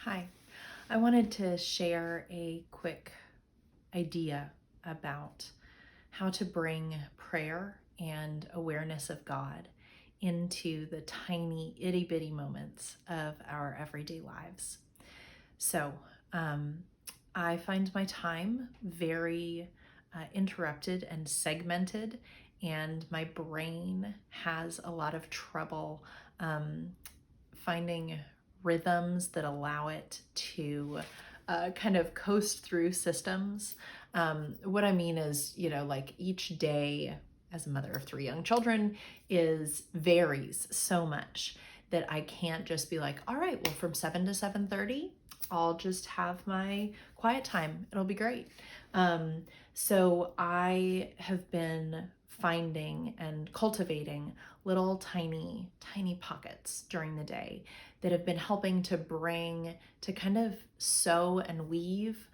Hi, I wanted to share a quick idea about how to bring prayer and awareness of God into the tiny itty bitty moments of our everyday lives. So, um, I find my time very interrupted and segmented, and my brain has a lot of trouble um, finding rhythms that allow it to kind of coast through systems. What I mean is, like each day as a mother of three young children is varies so much that I can't just be like, all right, well, from 7 to 7:30, I'll just have my quiet time. It'll be great. So I have been finding and cultivating little tiny pockets during the day that have been helping to kind of sew and weave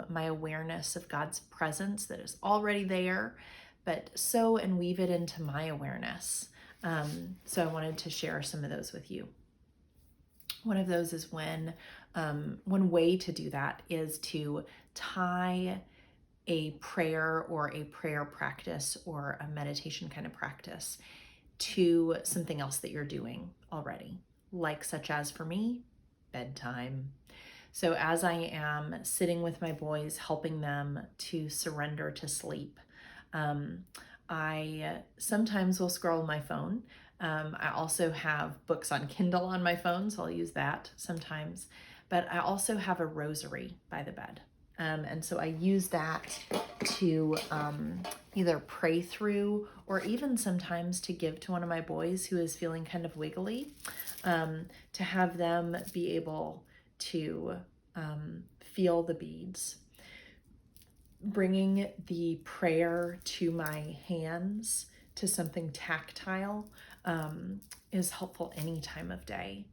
my awareness of God's presence that is already there, but sew and weave it into my awareness. So I wanted to share some of those with you. One of those is one way to do that is to tie a prayer or a prayer practice or a meditation kind of practice to something else that you're doing already, like such as for me, bedtime. So as I am sitting with my boys, helping them to surrender to sleep, um, I sometimes will scroll my phone. I also have books on Kindle on my phone, so I'll use that sometimes. But I also have a rosary by the bed. And so I use that to either pray through or even sometimes to give to one of my boys who is feeling kind of wiggly, to have them be able to feel the beads. Bringing the prayer to my hands, to something tactile, is helpful any time of day.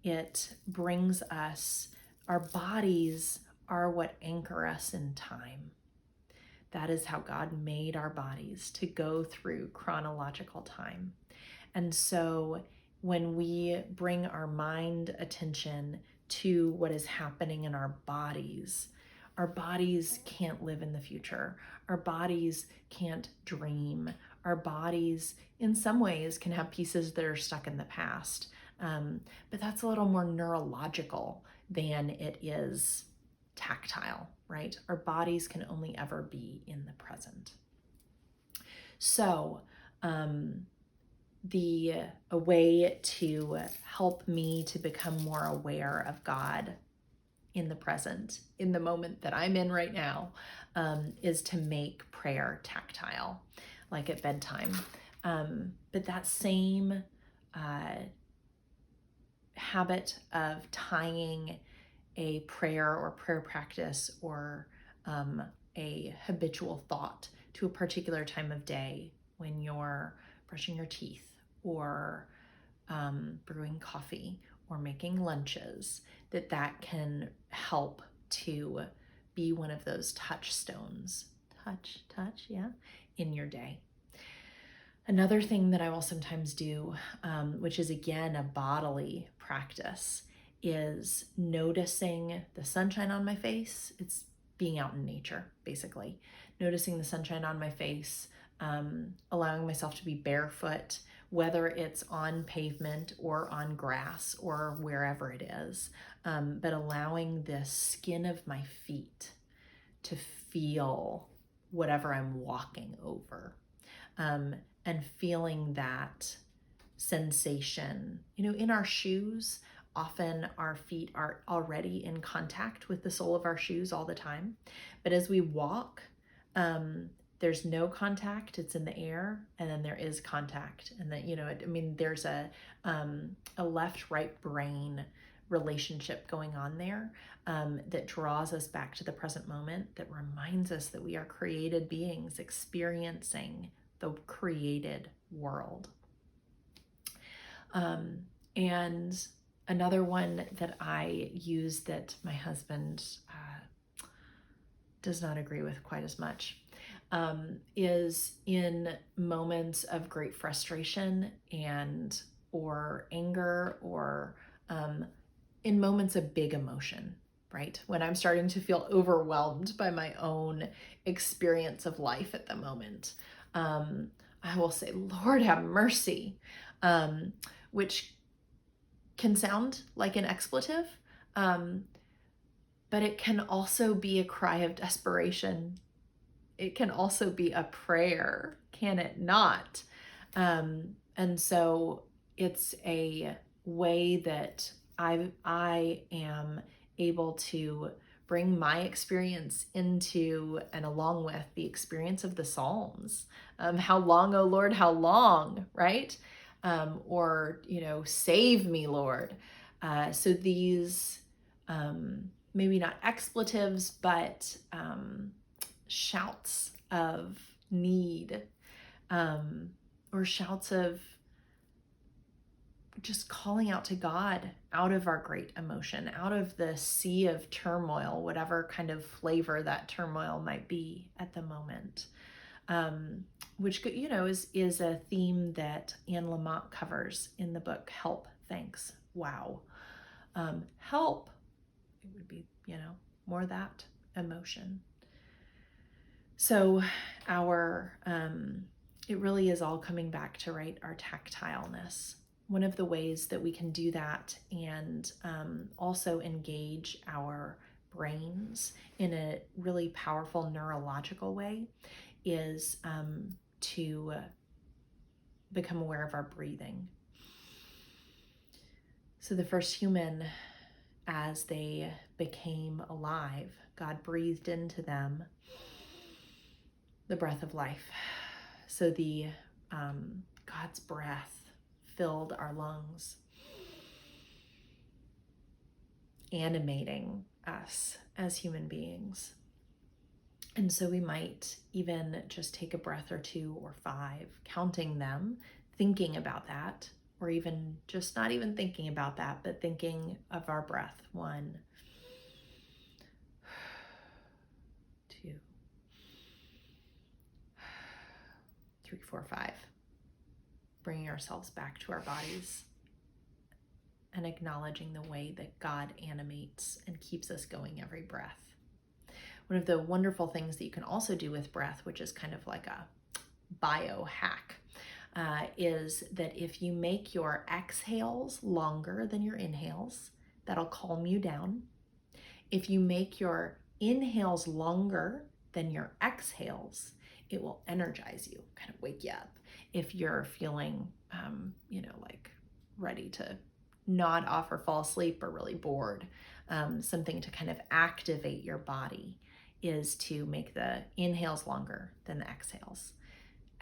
It brings us, our bodies are what anchor us in time. That is how God made our bodies, to go through chronological time. And so when we bring our mind attention to what is happening in our bodies can't live in the future. Our bodies can't dream. Our bodies, in some ways, can have pieces that are stuck in the past. But that's a little more neurological than it is tactile, right? Our bodies can only ever be in the present. So, a way to help me to become more aware of God in the present, in the moment that I'm in right now, is to make prayer tactile, like at bedtime. But that same habit of tying a prayer or prayer practice or a habitual thought to a particular time of day when you're brushing your teeth or brewing coffee or making lunches, that can help to be one of those touchstones, yeah, in your day. Another thing that I will sometimes do, which is again a bodily practice, is noticing the sunshine on my face. It's being out in nature, basically. Noticing the sunshine on my face, allowing myself to be barefoot, whether it's on pavement or on grass or wherever it is, but allowing the skin of my feet to feel whatever I'm walking over. And feeling that sensation. In our shoes, often our feet are already in contact with the sole of our shoes all the time. But as we walk, there's no contact, it's in the air, and then there is contact. And then, there's a left-right brain relationship going on there, that draws us back to the present moment, that reminds us that we are created beings experiencing the created world. And another one that I use that my husband does not agree with quite as much, is in moments of great frustration or anger or in moments of big emotion, right? When I'm starting to feel overwhelmed by my own experience of life at the moment, I will say, Lord, have mercy, which can sound like an expletive, but it can also be a cry of desperation. It can also be a prayer, can it not? And so it's a way that I am able to bring my experience into and along with the experience of the Psalms. How long, O Lord, how long, right? Or, save me, Lord. So these, maybe not expletives, but shouts of need, or shouts of just calling out to God out of our great emotion, out of the sea of turmoil, whatever kind of flavor that turmoil might be at the moment. Which, is a theme that Anne Lamott covers in the book Help, Thanks, Wow. Help, it would be, more that emotion. So it really is all coming back to, right, our tactileness. One of the ways that we can do that and also engage our brains in a really powerful neurological way is to become aware of our breathing. So the first human, as they became alive, God breathed into them the breath of life. So the God's breath filled our lungs, animating us as human beings. And so we might even just take a breath or 2 or 5, counting them, thinking about that, or even just not even thinking about that, but thinking of our breath. 1, 2, 3, 4, 5. Bringing ourselves back to our bodies and acknowledging the way that God animates and keeps us going every breath. One of the wonderful things that you can also do with breath, which is kind of like a biohack, is that if you make your exhales longer than your inhales, that'll calm you down. If you make your inhales longer than your exhales, it will energize you, kind of wake you up. If you're feeling, like ready to nod off or fall asleep or really bored, something to kind of activate your body is to make the inhales longer than the exhales.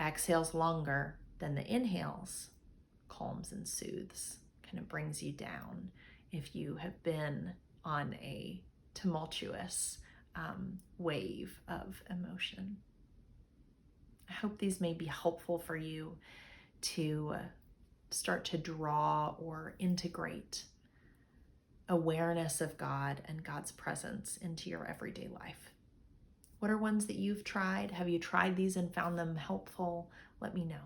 Exhales longer than the inhales calms and soothes, kind of brings you down if you have been on a tumultuous wave of emotion. I hope these may be helpful for you to start to draw or integrate awareness of God and God's presence into your everyday life. What are ones that you've tried? Have you tried these and found them helpful? Let me know.